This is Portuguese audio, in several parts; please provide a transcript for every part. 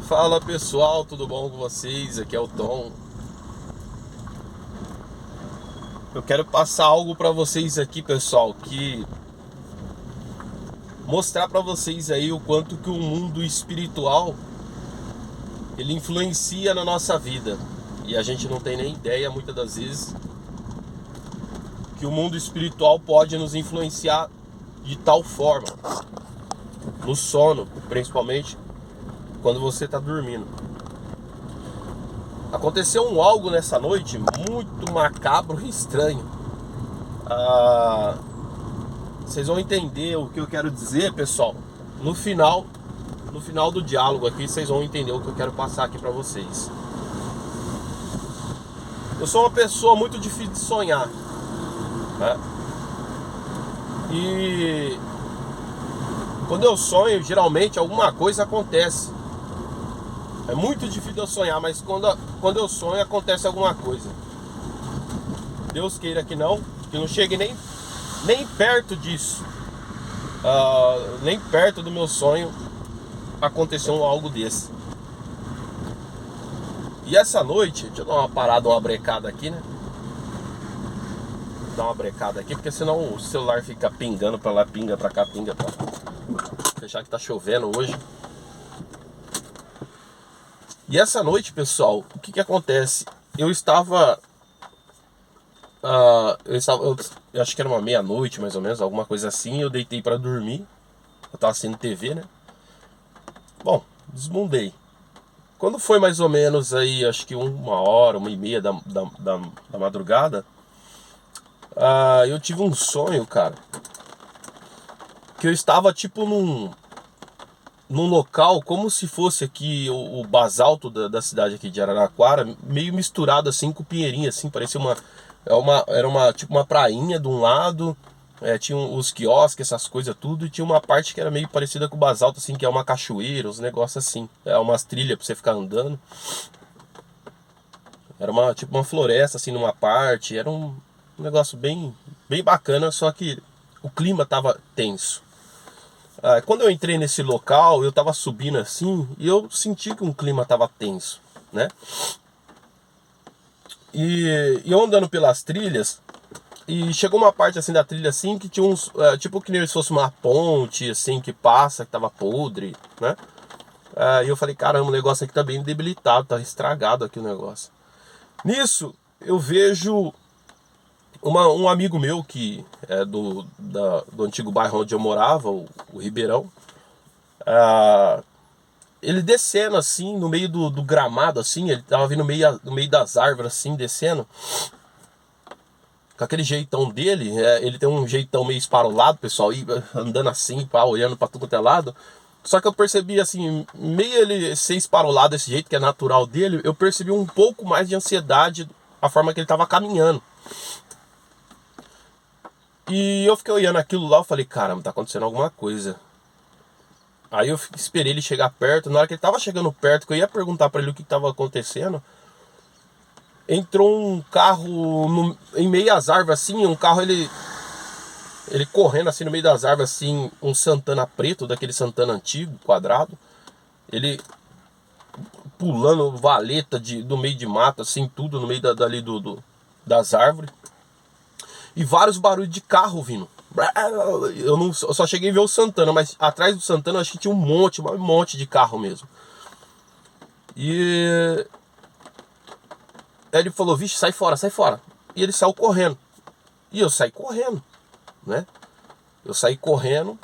Fala pessoal, tudo bom com vocês? Aqui é o Tom. Eu quero passar algo pra vocês aqui, pessoal, que mostrar pra vocês aí o quanto que o mundo espiritual ele influencia na nossa vida. E a gente não tem nem ideia muitas das vezes que o mundo espiritual pode nos influenciar de tal forma, no sono, principalmente quando você está dormindo. Aconteceu algo nessa noite muito macabro e estranho. Vocês vão entender o que eu quero dizer, pessoal. No final do diálogo aqui, vocês vão entender o que eu quero passar aqui pra vocês. Eu sou uma pessoa muito difícil de sonhar, né? E quando eu sonho, geralmente alguma coisa acontece. É muito difícil eu sonhar, mas quando eu sonho, acontece alguma coisa. Deus queira que não chegue nem perto disso. Nem perto do meu sonho aconteceu algo desse. E essa noite, deixa eu dar uma parada, uma brecada aqui, né? Dar uma brecada aqui, porque senão o celular fica pingando pra lá, pinga pra cá, pinga pra lá. Fechar que tá chovendo hoje. E essa noite, pessoal, o que acontece? Eu acho que era uma meia-noite, mais ou menos, alguma coisa assim. Eu deitei pra dormir. Eu tava assistindo TV, né? Bom, desmundei. Quando foi mais ou menos aí, acho que 1h, 1h30 da madrugada, eu tive um sonho, cara, que eu estava tipo num local como se fosse aqui o basalto da cidade aqui de Araraquara, meio misturado assim com Pinheirinho, assim, parecia era uma tipo uma prainha de um lado, tinha os quiosques, essas coisas tudo, e tinha uma parte que era meio parecida com o basalto, assim, que é uma cachoeira, uns negócios assim, umas trilhas pra você ficar andando. Era tipo uma floresta assim numa parte, era um negócio bem bacana, só que o clima tava tenso. Quando eu entrei nesse local, eu tava subindo assim e eu senti que um clima tava tenso, né? E eu andando pelas trilhas, e chegou uma parte assim da trilha assim que tinha uns, tipo que nem se fosse uma ponte assim que passa, que tava podre, né? E eu falei, caramba, o negócio aqui tá bem debilitado, tá estragado aqui o negócio. Nisso, eu vejo um amigo meu que é do antigo bairro onde eu morava, o Ribeirão. Ele descendo assim, no meio do gramado assim, ele tava vindo no meio das árvores assim, descendo. Com aquele jeitão dele, ele tem um jeitão meio esparolado, pessoal, e andando assim, pá, olhando pra tudo quanto é lado. Só que eu percebi assim, meio ele ser esparolado desse jeito, que é natural dele, eu percebi um pouco mais de ansiedade a forma que ele tava caminhando. E eu fiquei olhando aquilo lá, eu falei, caramba, tá acontecendo alguma coisa. Aí eu esperei ele chegar perto, na hora que ele tava chegando perto, que eu ia perguntar pra ele o que tava acontecendo, entrou um carro em meio às árvores assim, um carro ele correndo assim no meio das árvores assim, um Santana preto, daquele Santana antigo, quadrado, ele pulando valeta do meio de mata, assim, tudo no meio das árvores, e vários barulhos de carro vindo. Eu só cheguei a ver o Santana, mas atrás do Santana eu acho que tinha um monte de carro mesmo. E aí ele falou, vixe, sai fora, sai fora. E ele saiu correndo. E eu saí correndo, né? Eu saí correndo.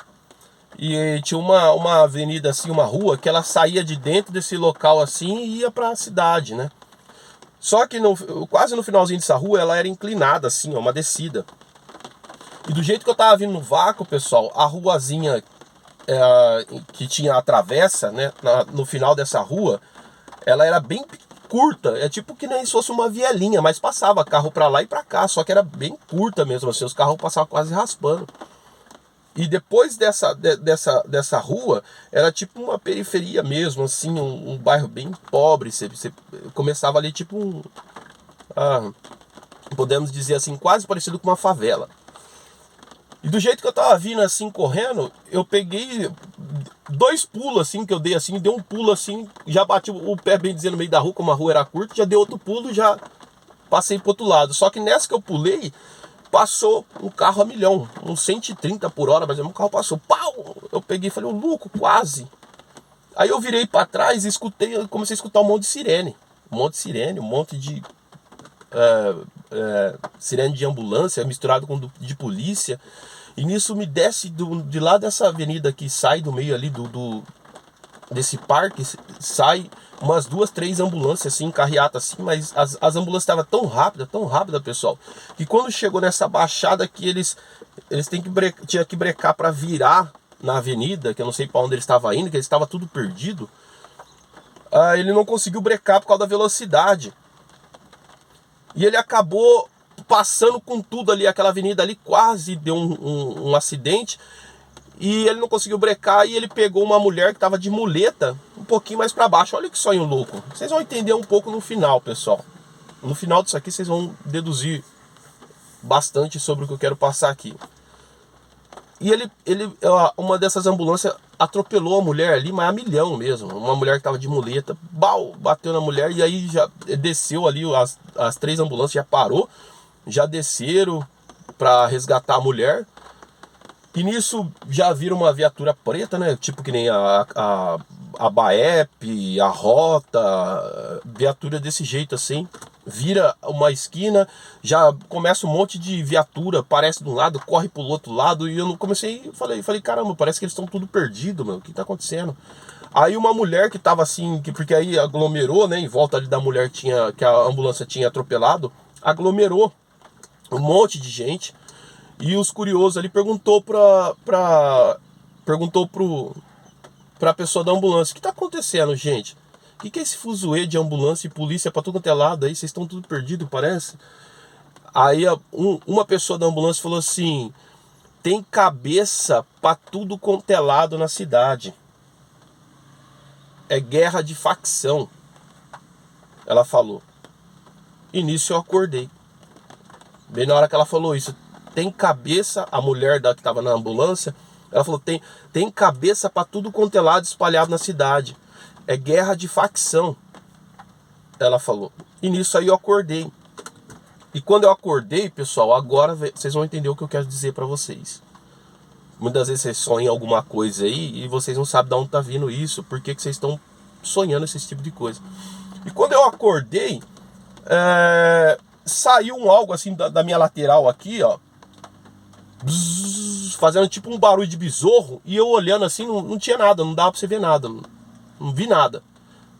E tinha uma avenida assim, uma rua, que ela saía de dentro desse local assim e ia pra cidade, né? Só que quase no finalzinho dessa rua, ela era inclinada assim, ó, uma descida. E do jeito que eu tava vindo no vácuo, pessoal, a ruazinha que tinha a travessa, né, no final dessa rua, ela era bem curta, é tipo que nem se fosse uma vielinha, mas passava carro pra lá e pra cá, só que era bem curta mesmo, assim, os carros passavam quase raspando. E depois dessa rua, era tipo uma periferia mesmo, assim, um bairro bem pobre, você começava ali tipo podemos dizer assim, quase parecido com uma favela. E do jeito que eu tava vindo assim, correndo, eu peguei 2 pulos assim, que eu dei assim, dei um pulo assim, já bati o pé, bem dizendo, no meio da rua, como a rua era curta, já dei outro pulo, já passei pro outro lado. Só que nessa que eu pulei, passou um carro a milhão, uns 130 por hora, mas o carro passou, pau! Eu peguei e falei, ô louco, quase. Aí eu virei para trás e escutei, comecei a escutar um monte de sirene. Um monte de sirene, um monte de sirene de ambulância misturado com de polícia. E nisso me desce de lá dessa avenida que sai do meio ali desse parque, sai umas 2, 3 ambulâncias assim, carreata assim, mas as ambulâncias estavam tão rápida, pessoal, que quando chegou nessa baixada que eles tinha que brecar para virar na avenida, que eu não sei para onde ele estava indo, que ele estava tudo perdido, ele não conseguiu brecar por causa da velocidade. E ele acabou passando com tudo ali, aquela avenida ali quase deu um acidente. E ele não conseguiu brecar e ele pegou uma mulher que estava de muleta um pouquinho mais para baixo. Olha que sonho louco. Vocês vão entender um pouco no final, pessoal. No final disso aqui vocês vão deduzir bastante sobre o que eu quero passar aqui. E uma dessas ambulâncias atropelou a mulher ali, mas a milhão mesmo. Uma mulher que estava de muleta, bateu na mulher e aí já desceu ali, as 3 ambulâncias já parou, já desceram para resgatar a mulher. E nisso já vira uma viatura preta, né? Tipo que nem a BAEP, a Rota, viatura desse jeito assim. Vira uma esquina, já começa um monte de viatura, aparece de um lado, corre pro outro lado. E eu não comecei, falei, caramba, parece que eles estão tudo perdidos, meu. O que tá acontecendo? Aí uma mulher que tava assim, porque aí aglomerou, né? Em volta ali da mulher que a ambulância tinha atropelado, aglomerou um monte de gente. E os curiosos ali perguntou pra pessoa da ambulância: o que tá acontecendo, gente? O que é esse fuzuê de ambulância e polícia pra tudo quanto é lado aí? Vocês estão tudo perdidos, parece? Aí uma pessoa da ambulância falou assim: tem cabeça pra tudo quanto é lado na cidade. É guerra de facção. Ela falou. E nisso eu acordei. Bem na hora que ela falou isso, tem cabeça, a mulher que estava na ambulância, ela falou, tem cabeça para tudo quanto é lado espalhado na cidade. É guerra de facção. Ela falou. E nisso aí eu acordei. E quando eu acordei, pessoal, agora vocês vão entender o que eu quero dizer para vocês. Muitas vezes vocês sonham alguma coisa aí e vocês não sabem de onde tá vindo isso, por que vocês estão sonhando esse tipo de coisa. E quando eu acordei, saiu algo assim da minha lateral aqui, ó, fazendo tipo um barulho de besouro, e eu olhando assim, não tinha nada, não dava pra você ver nada, não vi nada.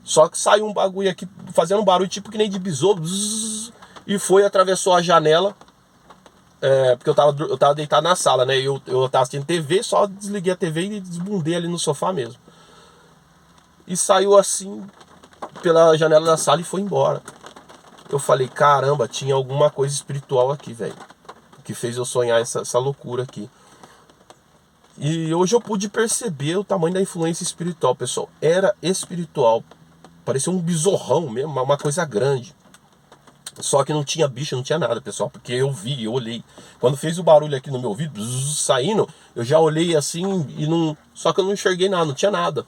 Só que saiu um bagulho aqui, fazendo um barulho tipo que nem de besouro, e atravessou a janela, porque eu tava deitado na sala, né, eu tava assistindo TV, só desliguei a TV e desbundei ali no sofá mesmo. E saiu assim, pela janela da sala e foi embora. Eu falei, caramba, tinha alguma coisa espiritual aqui, velho, que fez eu sonhar essa loucura aqui. E hoje eu pude perceber o tamanho da influência espiritual, pessoal. Era espiritual. Parecia um besorrão mesmo, uma coisa grande. Só que não tinha bicho, não tinha nada, pessoal. Porque eu vi, eu olhei. Quando fez o barulho aqui no meu ouvido, saindo, eu já olhei assim e não. Só que eu não enxerguei nada, não tinha nada.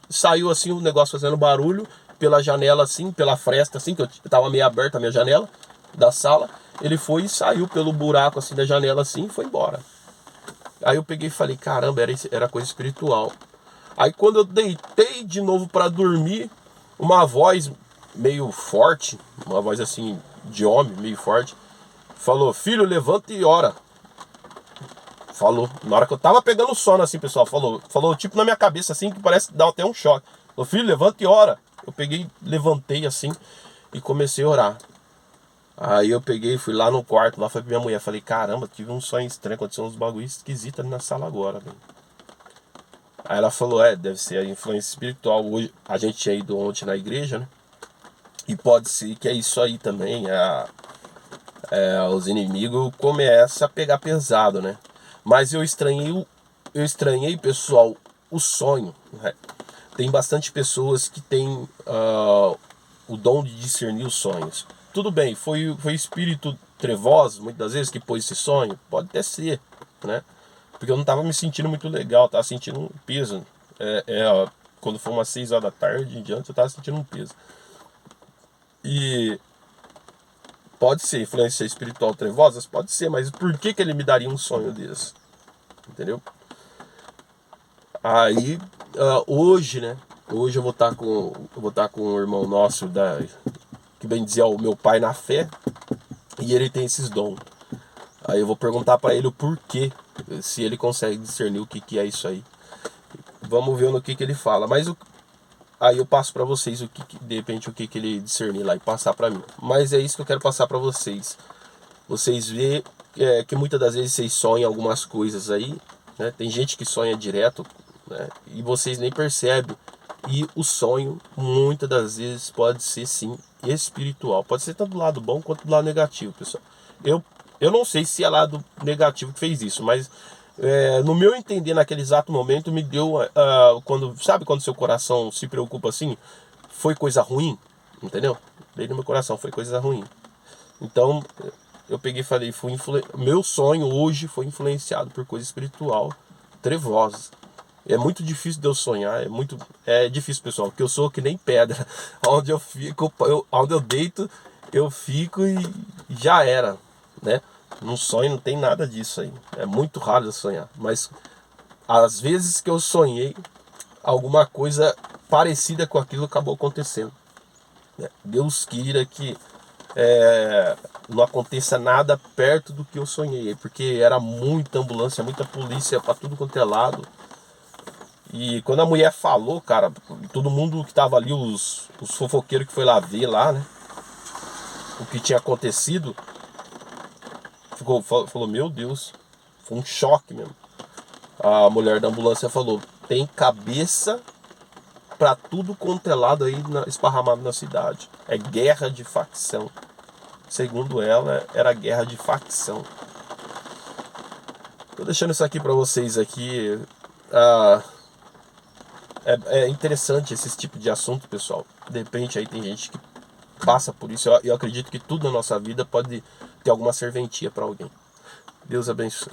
Saiu assim o negócio fazendo barulho pela janela assim, pela fresta assim, que eu tava meio aberta a minha janela da sala. Ele foi e saiu pelo buraco assim da janela assim e foi embora. Aí eu peguei e falei, caramba, era coisa espiritual. Aí quando eu deitei de novo pra dormir, uma voz meio forte, uma voz assim de homem, meio forte, falou, filho, levanta e ora. Falou, na hora que eu tava pegando sono assim, pessoal, falou tipo na minha cabeça assim, que parece dar até um choque. Falou, filho, levanta e ora. Eu peguei, levantei assim e comecei a orar. Aí eu peguei, fui lá no quarto, lá foi pra minha mulher, falei, caramba, tive um sonho estranho, aconteceu uns bagulho esquisitos ali na sala agora, velho. Aí ela falou, deve ser a influência espiritual. Hoje a gente tinha ido ontem na igreja, né? E pode ser que é isso aí também, os inimigos começam a pegar pesado, né? Mas eu estranhei, pessoal, o sonho, né? Tem bastante pessoas que têm o dom de discernir os sonhos. Tudo bem, foi espírito trevoso, muitas vezes, que pôs esse sonho? Pode até ser, né? Porque eu não tava me sentindo muito legal, tava sentindo um peso. Quando for umas 6 horas da tarde em diante, eu tava sentindo um peso. E pode ser influência espiritual trevosa? Pode ser, mas por que ele me daria um sonho desse? Entendeu? Aí, hoje, né? Hoje eu vou estar com um irmão nosso, que bem dizer, o meu pai na fé, e ele tem esses dons. Aí eu vou perguntar pra ele o porquê, se ele consegue discernir o que é isso aí. Vamos ver no que ele fala. Mas aí eu passo pra vocês de repente o que ele discernir lá e passar pra mim. Mas é isso que eu quero passar pra vocês. Vocês vê que muitas das vezes vocês sonham algumas coisas aí, né? Tem gente que sonha direto, né? E vocês nem percebem. E o sonho, muitas das vezes, pode ser sim espiritual. Pode ser tanto do lado bom quanto do lado negativo, pessoal. Eu não sei se é lado negativo que fez isso, mas no meu entender, naquele exato momento, me deu. Sabe quando seu coração se preocupa assim? Foi coisa ruim, entendeu? Veio no meu coração, foi coisa ruim. Então, eu peguei e falei, meu sonho hoje foi influenciado por coisa espiritual trevosa. É muito difícil de eu sonhar, é difícil, pessoal, porque eu sou que nem pedra. Onde eu fico, onde eu deito, eu fico e já era, né? Num sonho não tem nada disso aí. É muito raro eu sonhar, mas às vezes que eu sonhei, alguma coisa parecida com aquilo acabou acontecendo. Deus queira que não aconteça nada perto do que eu sonhei, porque era muita ambulância, muita polícia para tudo quanto é lado. E quando a mulher falou, cara, todo mundo que tava ali, os fofoqueiros que foi lá ver lá, né, o que tinha acontecido, falou, meu Deus, foi um choque mesmo. A mulher da ambulância falou, tem cabeça pra tudo quanto é lado aí esparramado na cidade. É guerra de facção. Segundo ela, era guerra de facção. Tô deixando isso aqui pra vocês aqui. É interessante esse tipo de assunto, pessoal. De repente aí tem gente que passa por isso. Eu acredito que tudo na nossa vida pode ter alguma serventia para alguém. Deus abençoe.